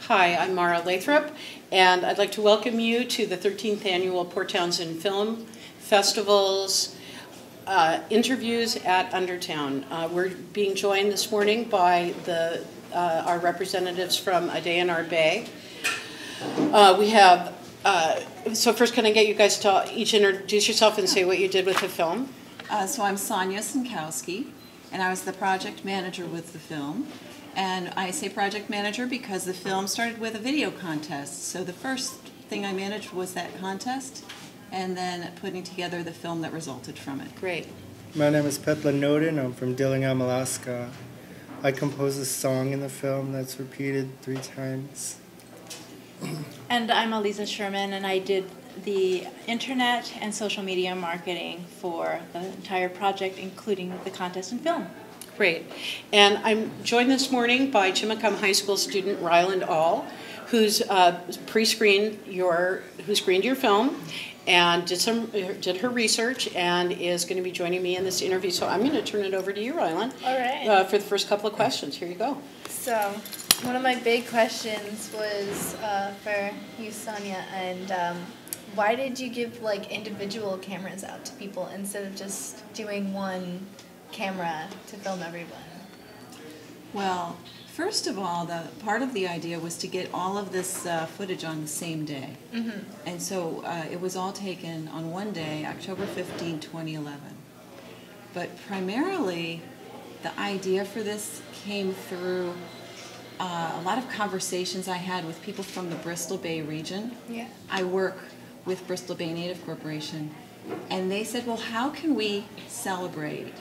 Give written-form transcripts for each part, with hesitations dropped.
Hi, I'm Mara Lathrop, and I'd like to welcome you to the 13th Annual Port Townsend Film Festival's interviews at Undertown. We're being joined this morning by our representatives from A Day in Our Bay. So first, can I get you guys to each introduce yourself and say what you did with the film? So I'm Sonia Sinkowski, and I was the project manager with the film. And I say project manager because the film started with a video contest. So the first thing I managed was that contest, and then putting together the film that resulted from it. Great. My name is Petla Nodin. I'm from Dillingham, Alaska. I composed a song in the film that's repeated 3 times. And I'm Aliza Sherman, and I did the internet and social media marketing for the entire project, including the contest and film. Great. And I'm joined this morning by Chimacum High School student Ryland All, who's screened your film and did her research and is going to be joining me in this interview. So I'm going to turn it over to you, Ryland. All right. For the first couple of questions. Here you go. So one of my big questions was for you, Sonia, and why did you give individual cameras out to people instead of just doing one camera to film everyone? Well, first of all, the part of the idea was to get all of this footage on the same day. Mm-hmm. And so it was all taken on one day, October 15, 2011. But primarily, the idea for this came through a lot of conversations I had with people from the Bristol Bay region. Yeah. I work with Bristol Bay Native Corporation, and they said, well, how can we celebrate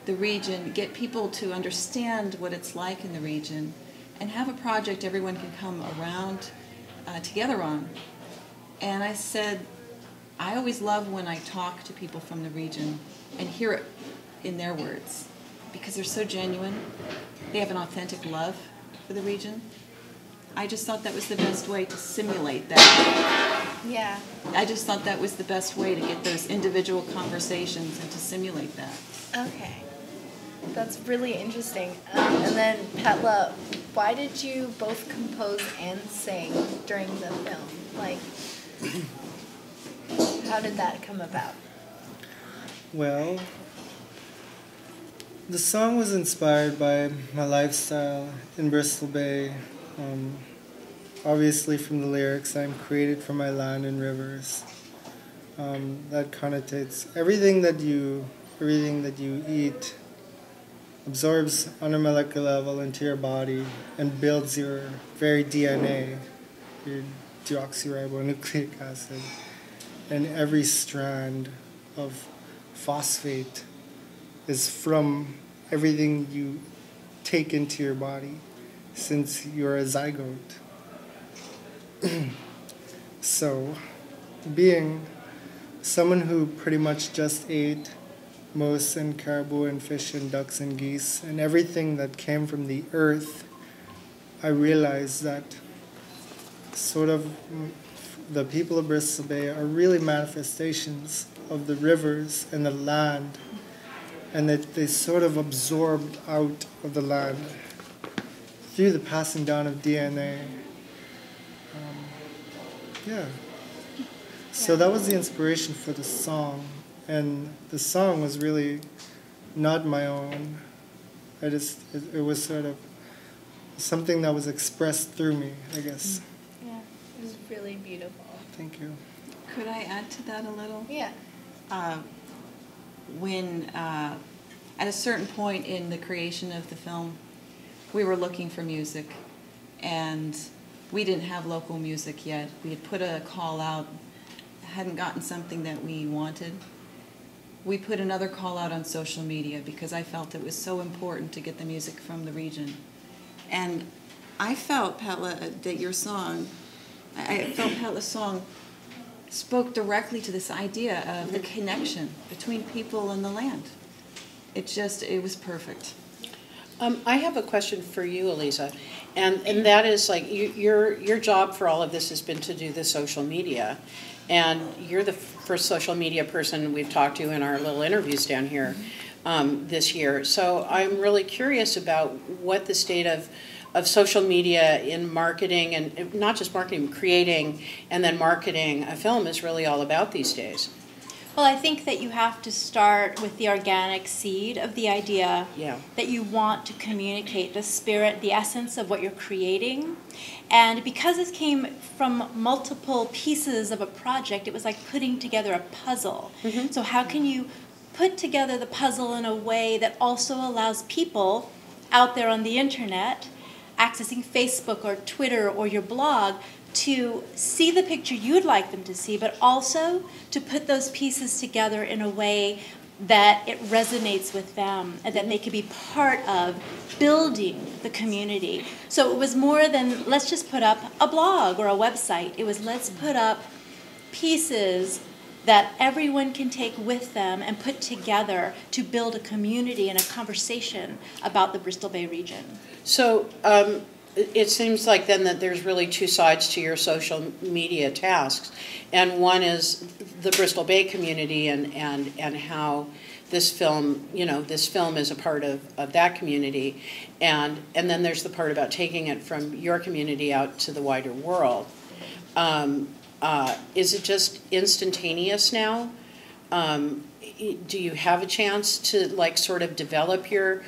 the region, get people to understand what it's like in the region, and have a project everyone can come around together on? And I said, I always love when I talk to people from the region and hear it in their words, because they're so genuine. They have an authentic love for the region. I just thought that was the best way to simulate that. Yeah. I just thought that was the best way to get those individual conversations and to simulate that. Okay. That's really interesting. And then, Petla, why did you both compose and sing during the film? How did that come about? Well, the song was inspired by my lifestyle in Bristol Bay. Obviously from the lyrics, I'm created from my land and rivers. That connotates everything that you eat absorbs on a molecular level into your body and builds your very DNA, your deoxyribonucleic acid, and every strand of phosphate is from everything you take into your body since you're a zygote. So, being someone who pretty much just ate moose and caribou and fish and ducks and geese and everything that came from the earth, I realized that sort of the people of Bristol Bay are really manifestations of the rivers and the land, and that they sort of absorbed out of the land through the passing down of DNA. So that was the inspiration for the song. And the song was really not my own. It was sort of something that was expressed through me, I guess. Yeah, it was really beautiful. Thank you. Could I add to that a little? Yeah. When at a certain point in the creation of the film, we were looking for music, and we didn't have local music yet. We had put a call out, hadn't gotten something that we wanted. We put another call out on social media because I felt it was so important to get the music from the region. And I felt, Petla, that your song, Petla's song spoke directly to this idea of the connection between people and the land. It was perfect. I have a question for you, Aliza, and that is your job for all of this has been to do the social media, and you're the first social media person we've talked to in our little interviews down here this year. So I'm really curious about what the state of social media in marketing, and not just marketing, creating and then marketing a film is really all about these days. Well, I think that you have to start with the organic seed of the idea that you want to communicate, the spirit, the essence of what you're creating. And because it came from multiple pieces of a project, it was like putting together a puzzle. Mm-hmm. So how can you put together the puzzle in a way that also allows people out there on the internet, accessing Facebook or Twitter or your blog, to see the picture you'd like them to see, but also to put those pieces together in a way that it resonates with them and that they could be part of building the community. So it was more than let's just put up a blog or a website. It was let's put up pieces that everyone can take with them and put together to build a community and a conversation about the Bristol Bay region. So it seems like then that there's really two sides to your social media tasks, and one is the Bristol Bay community and how this film, this film is a part of that community, and then there's the part about taking it from your community out to the wider world. Is it just instantaneous now? Do you have a chance to sort of develop your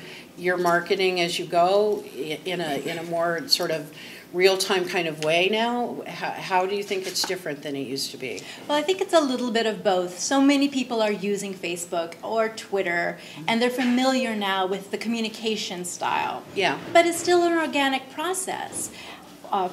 marketing as you go in a more sort of real-time kind of way now? How do you think it's different than it used to be? Well, I think it's a little bit of both. So many people are using Facebook or Twitter, and they're familiar now with the communication style. Yeah. But it's still an organic process.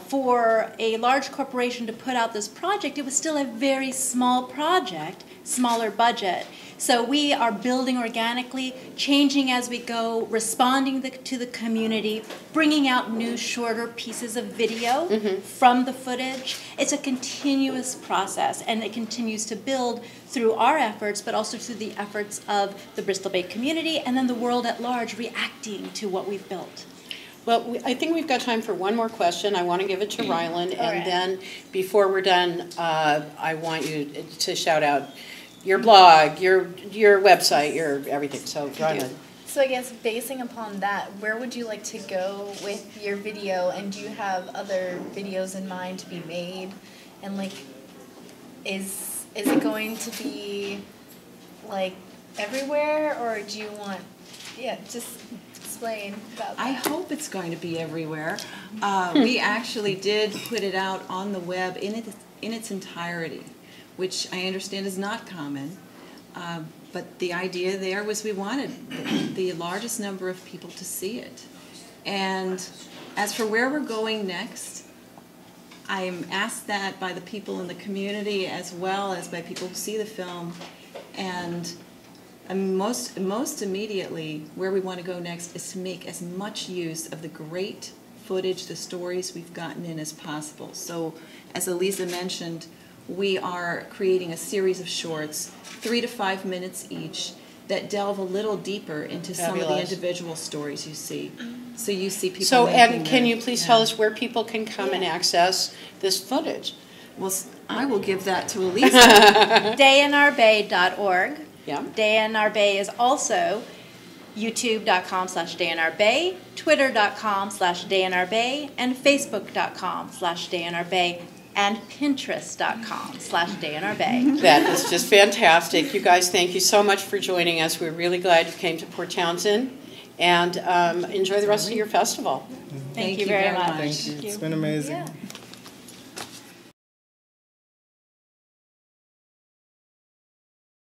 For a large corporation to put out this project, it was still a very small project, smaller budget. So we are building organically, changing as we go, responding to the community, bringing out new, shorter pieces of video from the footage. It's a continuous process, and it continues to build through our efforts, but also through the efforts of the Bristol Bay community and then the world at large reacting to what we've built. Well, I think we've got time for one more question. I want to give it to Ryland, and then before we're done, I want you to shout out your blog, your website, your everything. So, Ryland. So I guess basing upon that, where would you like to go with your video, and do you have other videos in mind to be made? And is it going to be everywhere, or do you want? Yeah, just explain about that. I hope it's going to be everywhere. We actually did put it out on the web in its entirety, which I understand is not common. But the idea there was we wanted the largest number of people to see it. And as for where we're going next, I'm asked that by the people in the community as well as by people who see the film. And most immediately, where we want to go next is to make as much use of the great footage, the stories we've gotten in as possible. So, as Eliza mentioned, we are creating a series of shorts, 3 to 5 minutes each, that delve a little deeper into some of the individual stories you see. So you see people. So, and can you please tell us where people can come and access this footage? Well, I will give that to Eliza. DayInOurBay.org. Yeah. Day in Our Bay is also youtube.com/DayInOurBay, twitter.com/DayInOurBay, and facebook.com/DayInOurBay, and pinterest.com/DayInOurBay. That is just fantastic. You guys, thank you so much for joining us. We're really glad you came to Port Townsend, and enjoy the rest of your festival. Thank you very much. Thank you. It's been amazing. Yeah.